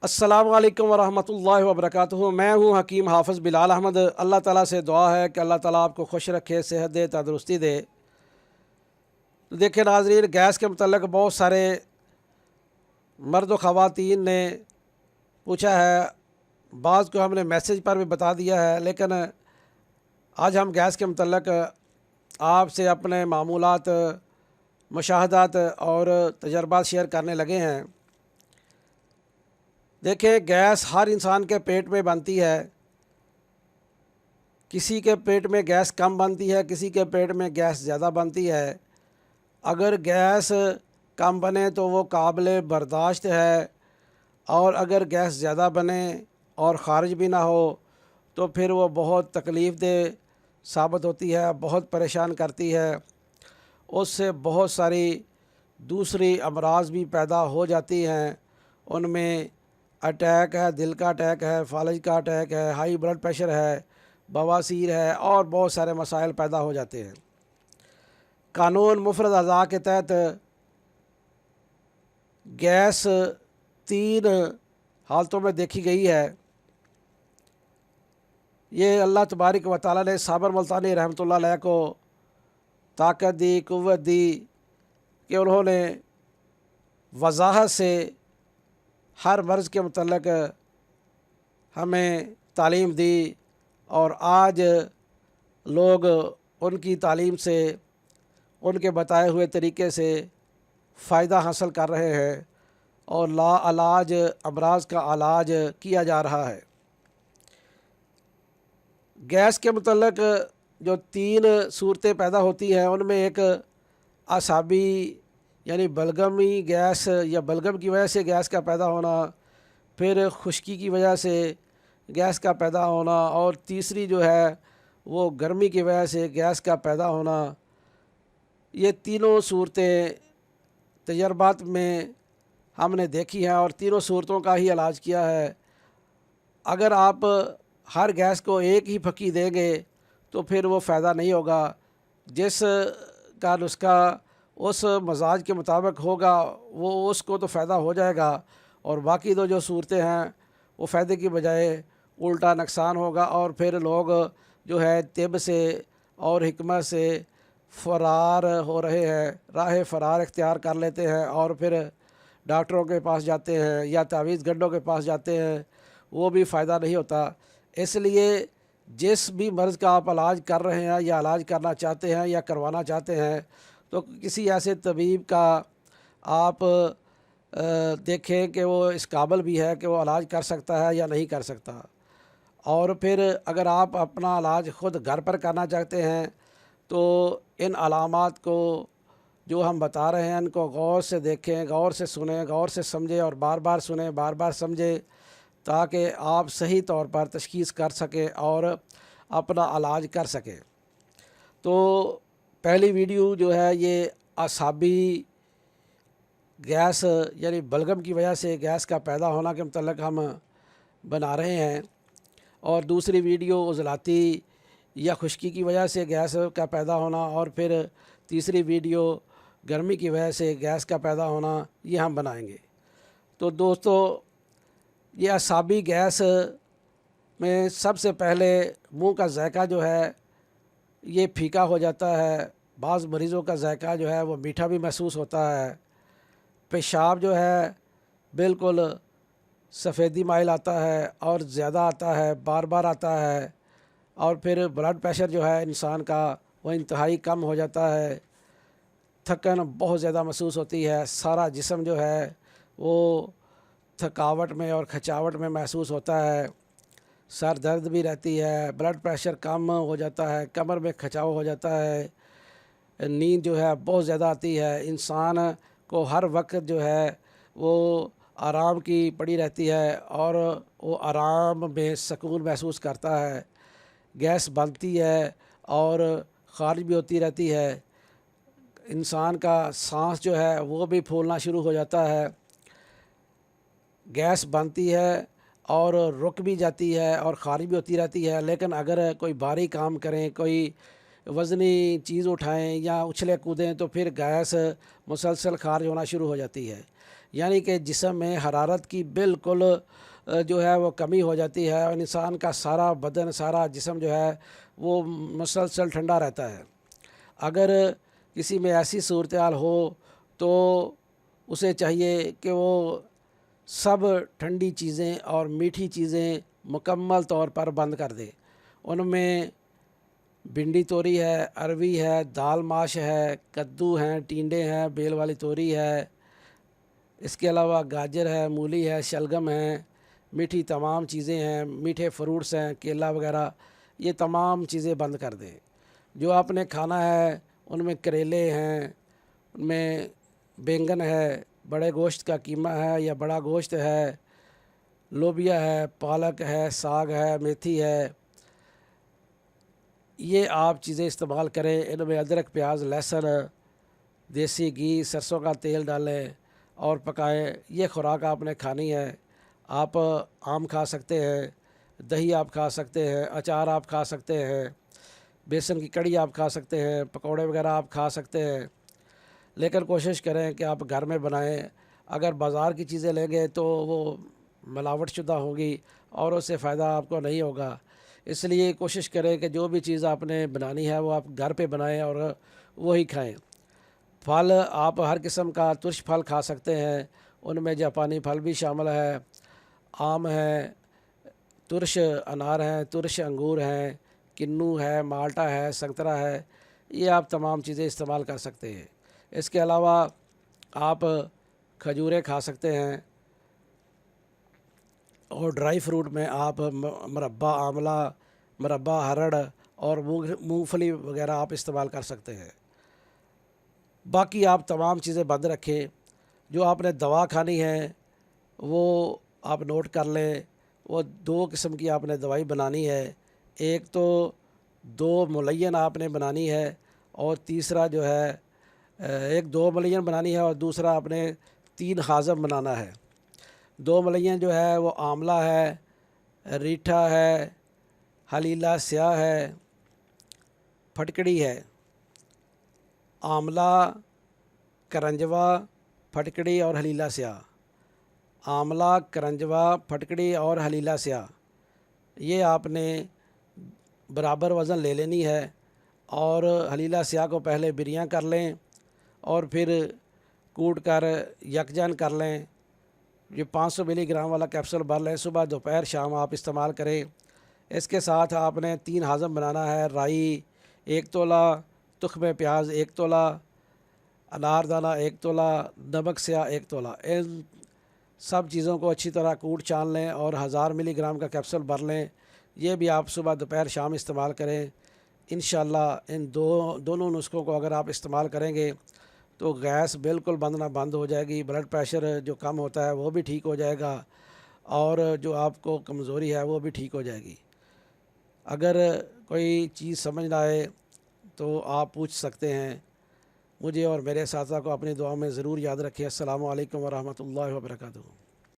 السلام علیکم ورحمۃ اللہ وبرکاتہ۔ میں ہوں حکیم حافظ بلال احمد۔ اللہ تعالیٰ سے دعا ہے کہ اللہ تعالیٰ آپ کو خوش رکھے، صحت دے، تندرستی دے۔ دیکھیں ناظرین، گیس کے متعلق بہت سارے مرد و خواتین نے پوچھا ہے، بعض کو ہم نے میسیج پر بھی بتا دیا ہے، لیکن آج ہم گیس کے متعلق آپ سے اپنے معمولات، مشاہدات اور تجربات شیئر کرنے لگے ہیں۔ دیکھیں، گیس ہر انسان کے پیٹ میں بنتی ہے۔ کسی کے پیٹ میں گیس کم بنتی ہے، کسی کے پیٹ میں گیس زیادہ بنتی ہے۔ اگر گیس کم بنے تو وہ قابل برداشت ہے، اور اگر گیس زیادہ بنے اور خارج بھی نہ ہو تو پھر وہ بہت تکلیف دہ ثابت ہوتی ہے، بہت پریشان کرتی ہے۔ اس سے بہت ساری دوسری امراض بھی پیدا ہو جاتی ہیں۔ ان میں اٹیک ہے، دل کا اٹیک ہے، فالج کا اٹیک ہے، ہائی بلڈ پریشر ہے، بواسیر ہے، اور بہت سارے مسائل پیدا ہو جاتے ہیں۔ قانون مفرد اعضاء کے تحت گیس 3 حالتوں میں دیکھی گئی ہے۔ یہ اللہ تبارک و تعالیٰ نے صابر ملتانی رحمۃ اللہ علیہ کو طاقت دی، قوت دی کہ انہوں نے وضاحت سے ہر مرض کے متعلق ہمیں تعلیم دی، اور آج لوگ ان کی تعلیم سے، ان کے بتائے ہوئے طریقے سے فائدہ حاصل کر رہے ہیں، اور لا علاج امراض کا علاج کیا جا رہا ہے۔ گیس کے متعلق جو 3 صورتیں پیدا ہوتی ہیں، ان میں ایک اعصابی یعنی بلغمی گیس یا بلغم کی وجہ سے گیس کا پیدا ہونا، پھر خشکی کی وجہ سے گیس کا پیدا ہونا، اور تیسری جو ہے وہ گرمی کی وجہ سے گیس کا پیدا ہونا۔ یہ تینوں صورتیں تجربات میں ہم نے دیکھی ہیں، اور تینوں صورتوں کا ہی علاج کیا ہے۔ اگر آپ ہر گیس کو ایک ہی پھکی دیں گے تو پھر وہ فائدہ نہیں ہوگا۔ جس کا نسخہ اس مزاج کے مطابق ہوگا وہ اس کو تو فائدہ ہو جائے گا، اور باقی جو صورتیں ہیں وہ فائدے کی بجائے الٹا نقصان ہوگا، اور پھر لوگ جو ہے طب سے اور حکمت سے فرار ہو رہے ہیں، راہ فرار اختیار کر لیتے ہیں، اور پھر ڈاکٹروں کے پاس جاتے ہیں یا تعویذ گنڈوں کے پاس جاتے ہیں، وہ بھی فائدہ نہیں ہوتا۔ اس لیے جس بھی مرض کا آپ علاج کر رہے ہیں یا علاج کرنا چاہتے ہیں یا کروانا چاہتے ہیں، تو کسی ایسے طبیب کا آپ دیکھیں کہ وہ اس قابل بھی ہے کہ وہ علاج کر سکتا ہے یا نہیں کر سکتا۔ اور پھر اگر آپ اپنا علاج خود گھر پر کرنا چاہتے ہیں تو ان علامات کو جو ہم بتا رہے ہیں ان کو غور سے دیکھیں، غور سے سنیں، غور سے سمجھیں، اور بار بار سنیں، بار بار سمجھیں، تاکہ آپ صحیح طور پر تشخیص کر سکیں اور اپنا علاج کر سکیں۔ تو پہلی ویڈیو جو ہے یہ اعصابی گیس یعنی بلغم کی وجہ سے گیس کا پیدا ہونا کے متعلق ہم بنا رہے ہیں، اور دوسری ویڈیو عضلاتی یا خشکی کی وجہ سے گیس کا پیدا ہونا، اور پھر تیسری ویڈیو گرمی کی وجہ سے گیس کا پیدا ہونا، یہ ہم بنائیں گے۔ تو دوستو، یہ اعصابی گیس میں سب سے پہلے منہ کا ذائقہ جو ہے یہ پھیکا ہو جاتا ہے۔ بعض مریضوں کا ذائقہ جو ہے وہ میٹھا بھی محسوس ہوتا ہے۔ پیشاب جو ہے بالکل سفیدی مائل آتا ہے اور زیادہ آتا ہے، بار بار آتا ہے، اور پھر بلڈ پریشر جو ہے انسان کا وہ انتہائی کم ہو جاتا ہے۔ تھکن بہت زیادہ محسوس ہوتی ہے، سارا جسم جو ہے وہ تھکاوٹ میں اور کھچاوٹ میں محسوس ہوتا ہے، سر درد بھی رہتی ہے، بلڈ پریشر کم ہو جاتا ہے، کمر میں کھچاؤ ہو جاتا ہے، نیند جو ہے بہت زیادہ آتی ہے، انسان کو ہر وقت جو ہے وہ آرام کی پڑی رہتی ہے، اور وہ آرام میں سکون محسوس کرتا ہے۔ گیس بنتی ہے اور خارج بھی ہوتی رہتی ہے۔ انسان کا سانس جو ہے وہ بھی پھولنا شروع ہو جاتا ہے۔ گیس بنتی ہے اور رک بھی جاتی ہے اور خارج بھی ہوتی رہتی ہے، لیکن اگر کوئی بھاری کام کریں، کوئی وزنی چیز اٹھائیں یا اچھلے کودیں تو پھر گیس مسلسل خارج ہونا شروع ہو جاتی ہے۔ یعنی کہ جسم میں حرارت کی بالکل جو ہے وہ کمی ہو جاتی ہے اور انسان کا سارا بدن سارا جسم جو ہے وہ مسلسل ٹھنڈا رہتا ہے۔ اگر کسی میں ایسی صورتحال ہو تو اسے چاہیے کہ وہ سب ٹھنڈی چیزیں اور میٹھی چیزیں مکمل طور پر بند کر دے۔ ان میں بھنڈی توری ہے، اروی ہے، دال ماش ہے، کدو ہیں، ٹینڈے ہیں، بیل والی توری ہے، اس کے علاوہ گاجر ہے، مولی ہے، شلگم ہے، میٹھی تمام چیزیں ہیں، میٹھے فروٹس ہیں، کیلا وغیرہ، یہ تمام چیزیں بند کر دیں۔ جو آپ نے کھانا ہے ان میں کریلے ہیں، ان میں بینگن ہے، بڑے گوشت کا قیمہ ہے یا بڑا گوشت ہے، لوبیا ہے، پالک ہے، ساگ ہے، میتھی ہے، یہ آپ چیزیں استعمال کریں۔ ان میں ادرک، پیاز، لہسن، دیسی گھی، سرسوں کا تیل ڈالیں اور پکائیں۔ یہ خوراک آپ نے کھانی ہے۔ آپ آم کھا سکتے ہیں، دہی آپ کھا سکتے ہیں، اچار آپ کھا سکتے ہیں، بیسن کی کڑی آپ کھا سکتے ہیں، پکوڑے وغیرہ آپ کھا سکتے ہیں، لیکن کوشش کریں کہ آپ گھر میں بنائیں۔ اگر بازار کی چیزیں لیں گے تو وہ ملاوٹ شدہ ہوگی اور اس سے فائدہ آپ کو نہیں ہوگا۔ اس لیے کوشش کریں کہ جو بھی چیز آپ نے بنانی ہے وہ آپ گھر پہ بنائیں اور وہی کھائیں۔ پھل آپ ہر قسم کا ترش پھل کھا سکتے ہیں، ان میں جاپانی پھل بھی شامل ہے، آم ہے، ترش انار ہیں، ترش انگور ہیں، کنو ہے، مالٹا ہے، سنترا ہے، یہ آپ تمام چیزیں استعمال کر سکتے ہیں۔ اس کے علاوہ آپ کھجوریں کھا سکتے ہیں اور ڈرائی فروٹ میں آپ مربہ آملہ، مربہ ہرڑ اور مونگ پھلی وغیرہ آپ استعمال کر سکتے ہیں۔ باقی آپ تمام چیزیں بند رکھیں۔ جو آپ نے دوا کھانی ہے وہ آپ نوٹ کر لیں۔ وہ 2 قسم کی آپ نے دوائی بنانی ہے، ایک تو 2 ملین آپ نے بنانی ہے اور تیسرا جو ہے ایک 2 ملین بنانی ہے اور دوسرا آپ نے 3 ہاضم بنانا ہے۔ 2 ملین جو ہے وہ آملہ ہے، ریٹھا ہے، ہلیلہ سیاہ ہے، پھٹکڑی ہے۔ آملہ، کرنجوا، پھٹکڑی اور ہلیلہ سیاہ۔ آملہ، کرنجوا، پھٹکڑی اور ہلیلہ سیاہ، یہ آپ نے برابر وزن لے لینی ہے اور ہلیلہ سیاہ کو پہلے بریاں کر لیں اور پھر کوٹ کر یکجان کر لیں۔ یہ 500 ملی گرام والا کیپسول بھر لیں، صبح دوپہر شام آپ استعمال کریں۔ اس کے ساتھ آپ نے 3 ہاضم بنانا ہے، رائی 1 تولہ، تخم پیاز 1 تولہ، انار دانہ 1 تولہ، نمک سیاہ 1 تولہ۔ ان سب چیزوں کو اچھی طرح کوٹ چان لیں اور 1000 ملی گرام کا کیپسول بھر لیں۔ یہ بھی آپ صبح دوپہر شام استعمال کریں۔ انشاءاللہ ان دونوں نسخوں کو اگر آپ استعمال کریں گے تو گیس بالکل بند ہو جائے گی، بلڈ پریشر جو کم ہوتا ہے وہ بھی ٹھیک ہو جائے گا اور جو آپ کو کمزوری ہے وہ بھی ٹھیک ہو جائے گی۔ اگر کوئی چیز سمجھ نہ آئے تو آپ پوچھ سکتے ہیں۔ مجھے اور میرے اساتذہ کو اپنی دعا میں ضرور یاد رکھیں۔ السلام علیکم ورحمۃ اللہ وبرکاتہ۔